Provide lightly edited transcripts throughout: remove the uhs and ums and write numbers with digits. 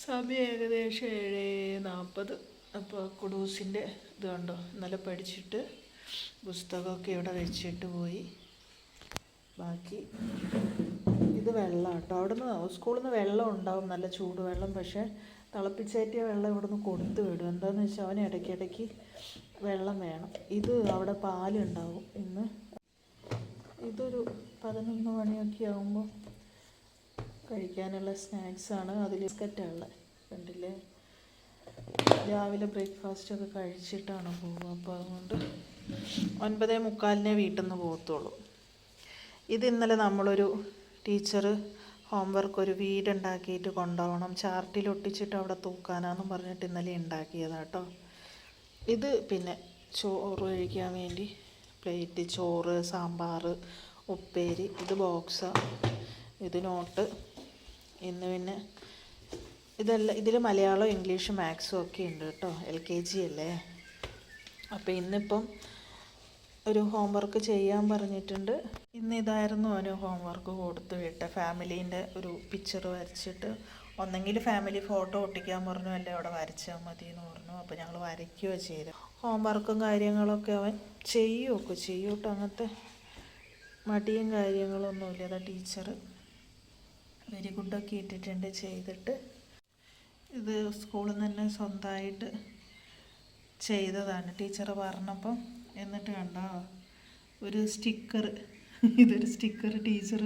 സമയം ഏകദേശം 7:40. അപ്പോൾ കുഡൂസിൻ്റെ ഇത് കണ്ടോ, ഇന്നലെ പഠിച്ചിട്ട് പുസ്തകമൊക്കെ ഇവിടെ വെച്ചിട്ട് പോയി. ബാക്കി ഇത് വെള്ളം കേട്ടോ, അവിടുന്ന് സ്കൂളിൽ നിന്ന് വെള്ളം ഉണ്ടാവും, നല്ല ചൂടുവെള്ളം. പക്ഷേ തിളപ്പിച്ചേറ്റിയ വെള്ളം ഇവിടുന്ന് കൊടുത്തു വിടും. എന്താണെന്ന് വെച്ചാൽ അവന് ഇടയ്ക്കിടയ്ക്ക് വെള്ളം വേണം. ഇത് അവിടെ പാലുണ്ടാവും. ഇന്ന് ഇതൊരു 11 മണിയൊക്കെ ആകുമ്പോൾ കഴിക്കാനുള്ള സ്നാക്സാണ്. അതിൽ ബിസ്ക്കറ്റാണ് കണ്ടില്ലേ. രാവിലെ ബ്രേക്ക്ഫാസ്റ്റൊക്കെ കഴിച്ചിട്ടാണ് പോകുക. അപ്പോൾ അതുകൊണ്ട് 9:45 വീട്ടിൽ നിന്ന് പോകത്തുള്ളൂ. ഇത് ഇന്നലെ നമ്മളൊരു ടീച്ചർ ഹോംവർക്ക് ഒരു വീടുണ്ടാക്കിയിട്ട് കൊണ്ടുപോകണം, ചാർട്ടിൽ ഒട്ടിച്ചിട്ട് അവിടെ തൂക്കാനാന്നും പറഞ്ഞിട്ട് ഇന്നലെ ഉണ്ടാക്കിയതാണ് കേട്ടോ. ഇത് പിന്നെ ചോറ് കഴിക്കാൻ വേണ്ടി പ്ലേറ്റ്, ചോറ്, സാമ്പാർ, ഉപ്പേരി. ഇത് ബോക്സാണ്, ഇത് നോട്ട്. ഇന്ന് പിന്നെ ഇതെല്ലാം ഇതിൽ മലയാളം, ഇംഗ്ലീഷ്, മാത്സും ഒക്കെ ഉണ്ട് കേട്ടോ. LKG അല്ലേ. അപ്പോൾ ഇന്നിപ്പം ഒരു ഹോംവർക്ക് ചെയ്യാൻ പറഞ്ഞിട്ടുണ്ട്. ഇന്ന് ഇതായിരുന്നു അവന് ഹോംവർക്ക് കൊടുത്തു വിട്ട. ഫാമിലീൻ്റെ ഒരു പിക്ചർ വരച്ചിട്ട് ഒന്നെങ്കിൽ ഫാമിലി ഫോട്ടോ ഒട്ടിക്കാൻ പറഞ്ഞു, അല്ലേ അവിടെ വരച്ചാൽ മതി എന്ന് പറഞ്ഞു. അപ്പോൾ ഞങ്ങൾ വരയ്ക്കുകയോ ചെയ്തു. ഹോംവർക്കും കാര്യങ്ങളൊക്കെ അവൻ ചെയ്യുമൊക്കെ ചെയ്യും കേട്ടോ. അങ്ങനത്തെ മടിയും കാര്യങ്ങളൊന്നുമില്ല. അതാ ടീച്ചർ വെരി ഗുഡൊക്കെ ഇട്ടിട്ടുണ്ട് ചെയ്തിട്ട്. ഇത് സ്കൂളിൽ നിന്ന് തന്നെ സ്വന്തമായിട്ട് ചെയ്തതാണ് ടീച്ചർ പറഞ്ഞപ്പം. എന്നിട്ട് കണ്ടോ ഒരു സ്റ്റിക്കർ, ഇതൊരു സ്റ്റിക്കർ ടീച്ചർ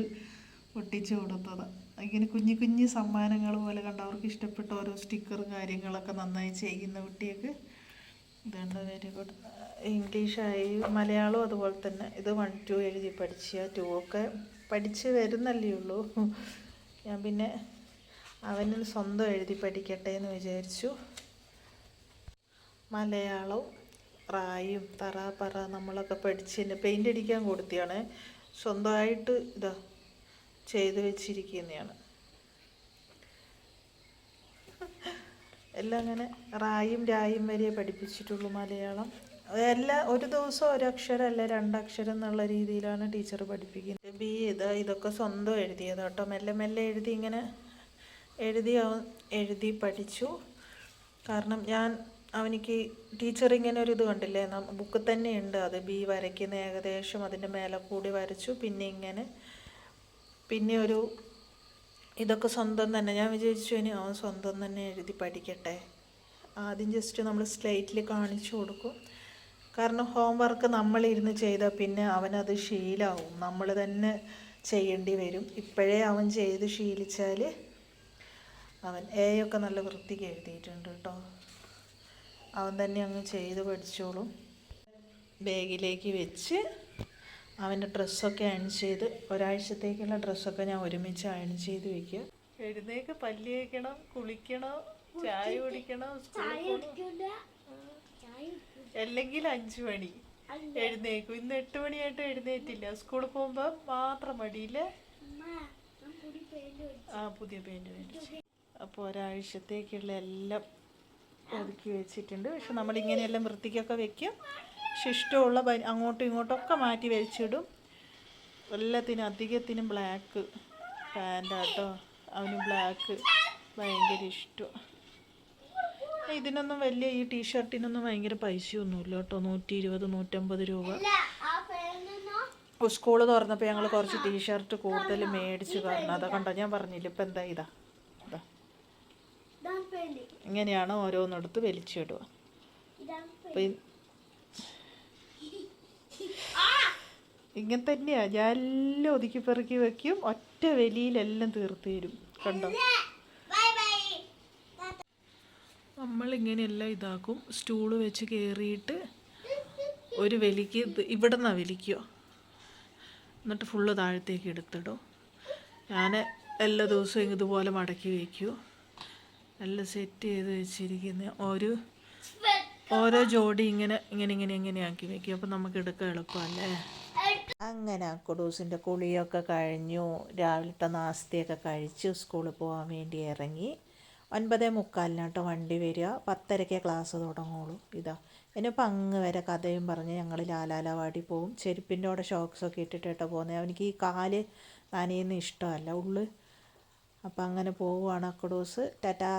ഒട്ടിച്ച് കൊടുത്തതാണ്. ഇങ്ങനെ കുഞ്ഞു കുഞ്ഞു സമ്മാനങ്ങൾ പോലെ കണ്ട അവർക്ക് ഇഷ്ടപ്പെട്ട ഓരോ സ്റ്റിക്കറും കാര്യങ്ങളൊക്കെ നന്നായി ചെയ്യുന്ന കുട്ടിയൊക്കെ. ഇതുണ്ട് വെരി ഗുഡ്. ഇംഗ്ലീഷായി, മലയാളവും അതുപോലെ തന്നെ. ഇത് 1, 2 എഴുതി പഠിച്ച 2 ഒക്കെ പഠിച്ച് വരുന്നല്ലേ ഉള്ളൂ. ഞാൻ പിന്നെ അവന് സ്വന്തം എഴുതി പഠിക്കട്ടെ എന്ന് വിചാരിച്ചു. മലയാളവും റായും തറ പറ നമ്മളൊക്കെ പഠിച്ചതിന് പെയിൻ്റ് അടിക്കാൻ കൊടുത്തിയാണ്. സ്വന്തമായിട്ട് ഇതാ ചെയ്ത് വെച്ചിരിക്കുന്നതാണ് എല്ലാം. അങ്ങനെ റായും രായും വരെ പഠിപ്പിച്ചിട്ടുള്ളൂ മലയാളം. എല്ലാം ഒരു ദിവസം ഒരക്ഷരം അല്ല 2 അക്ഷരം എന്നുള്ള രീതിയിലാണ് ടീച്ചർ പഠിപ്പിക്കുന്നത്. ഇതൊക്കെ സ്വന്തം എഴുതിയതാട്ടോ. മെല്ലെ മെല്ലെ എഴുതി ഇങ്ങനെ എഴുതി പഠിച്ചു. കാരണം അവനിക്ക് ടീച്ചർ ഇങ്ങനെ ഒരു ഇത് കണ്ടില്ലേ, ബുക്ക് തന്നെ ഉണ്ട്. അത് ബി വരയ്ക്കുന്ന ഏകദേശം അതിൻ്റെ മേലെ കൂടി വരച്ചു. പിന്നെ ഒരു ഇതൊക്കെ സ്വന്തം തന്നെ. ഞാൻ വിചാരിച്ചു ഇനി അവൻ സ്വന്തം തന്നെ എഴുതി പഠിക്കട്ടെ. ആദ്യം ജസ്റ്റ് നമ്മൾ സ്ലേറ്റിൽ കാണിച്ചു കൊടുക്കും. കാരണം ഹോംവർക്ക് നമ്മളിരുന്ന് ചെയ്താൽ പിന്നെ അവനത് ശീലമാവും, നമ്മൾ തന്നെ ചെയ്യേണ്ടി വരും. ഇപ്പോഴേ അവൻ ചെയ്ത് ശീലിച്ചാൽ അവൻ ഒക്കെ നല്ല വൃത്തിക്ക് എഴുതിയിട്ടുണ്ട് കേട്ടോ. അവൻ തന്നെ അങ്ങ് ചെയ്ത് പഠിച്ചോളും. ബാഗിലേക്ക് വെച്ച് അവൻ്റെ ഡ്രസ്സൊക്കെ അയൺ ചെയ്ത്, ഒരാഴ്ചത്തേക്കുള്ള ഡ്രസ്സൊക്കെ ഞാൻ ഒരുമിച്ച് അയൺ ചെയ്ത് വയ്ക്കുക. എഴുന്നേക്ക്, പല്ല് തേക്കണം, കുളിക്കണം, ചായ കുടിക്കണം, അല്ലെങ്കിൽ 5 മണി എഴുന്നേക്കും. ഇന്ന് 8 മണിയായിട്ട് എഴുന്നേറ്റില്ല. സ്കൂളിൽ പോകുമ്പോൾ മാത്രം മടിയില്ലേ. പുതിയ പെയിൻറ് മേടിച്ചു. അപ്പോൾ ഒരാഴ്ചത്തേക്കുള്ള എല്ലാം ഒതുക്കി വെച്ചിട്ടുണ്ട്. പക്ഷെ നമ്മളിങ്ങനെയെല്ലാം വൃത്തിക്കൊക്കെ വെക്കും. പക്ഷെ ഇഷ്ടമുള്ള അങ്ങോട്ടും ഇങ്ങോട്ടൊക്കെ മാറ്റി വലിച്ചിടും. എല്ലാത്തിനും അധികത്തിനും ബ്ലാക്ക് പാൻറ്റാട്ടോ. അവന് ബ്ലാക്ക് ഭയങ്കര ഇഷ്ടം. ഇതിനൊന്നും വലിയ, ഈ ടീഷർട്ടിനൊന്നും ഭയങ്കര പൈസയൊന്നുമില്ല കേട്ടോ. 120, 150 രൂപ. സ്കൂള് തുറന്നപ്പോൾ ഞങ്ങൾ കുറച്ച് ടീഷർട്ട് കൂടുതൽ മേടിച്ചു. കാരണം അതാ കണ്ടോ, ഞാൻ പറഞ്ഞില്ല ഇപ്പം എന്താ ഇതാ ഇങ്ങനെയാണ് ഓരോന്നെടുത്ത് വലിച്ചിടുക. അപ്പം ഇങ്ങനെ തന്നെയാണ്. ഞാൻ എല്ലാം ഒതുക്കി പെറുക്കി വെക്കും. ഒറ്റ വലിയിലെല്ലാം തീർത്ത് തരും. കണ്ടോ, നമ്മളിങ്ങനെയെല്ലാം ഇതാക്കും. സ്റ്റൂള് വെച്ച് കയറിയിട്ട് ഒരു വലിക്ക് ഇവിടെ നിന്നാണ് വലിക്കുക. എന്നിട്ട് ഫുള്ള് താഴത്തേക്ക് എടുത്തിടും. ഞാൻ എല്ലാ ദിവസവും ഇതുപോലെ മടക്കി വയ്ക്കും. എല്ലാം സെറ്റ് ചെയ്ത് വെച്ചിരിക്കുന്ന ഓരോ ജോഡി ഇങ്ങനെ ആക്കി വയ്ക്കും. അപ്പം നമുക്ക് എടുക്കാൻ എളുപ്പമല്ലേ. അങ്ങനെ കുഡൂസിൻ്റെ കുളിയൊക്കെ കഴിഞ്ഞു. രാവിലത്തെ നാസ്തയൊക്കെ കഴിച്ച് സ്കൂളിൽ പോകാൻ വേണ്ടി ഇറങ്ങി. 9:45 വണ്ടി വരിക. 10:30 ക്ലാസ് തുടങ്ങുള്ളൂ. ഇനിയിപ്പോൾ അങ്ങ് വരെ കഥയും പറഞ്ഞ് ഞങ്ങൾ ലാലാലവാടി പോവും. ചെരുപ്പിൻ്റെ അവിടെ ഷോക്സൊക്കെ ഇട്ടിട്ടാണ് പോകുന്നത്. അവനിക്ക് ഈ കാല് നനയുന്ന ഇഷ്ടമല്ല. അപ്പോൾ അങ്ങനെ പോവുകയാണ് അക്കഡോസ്. ടാറ്റാ.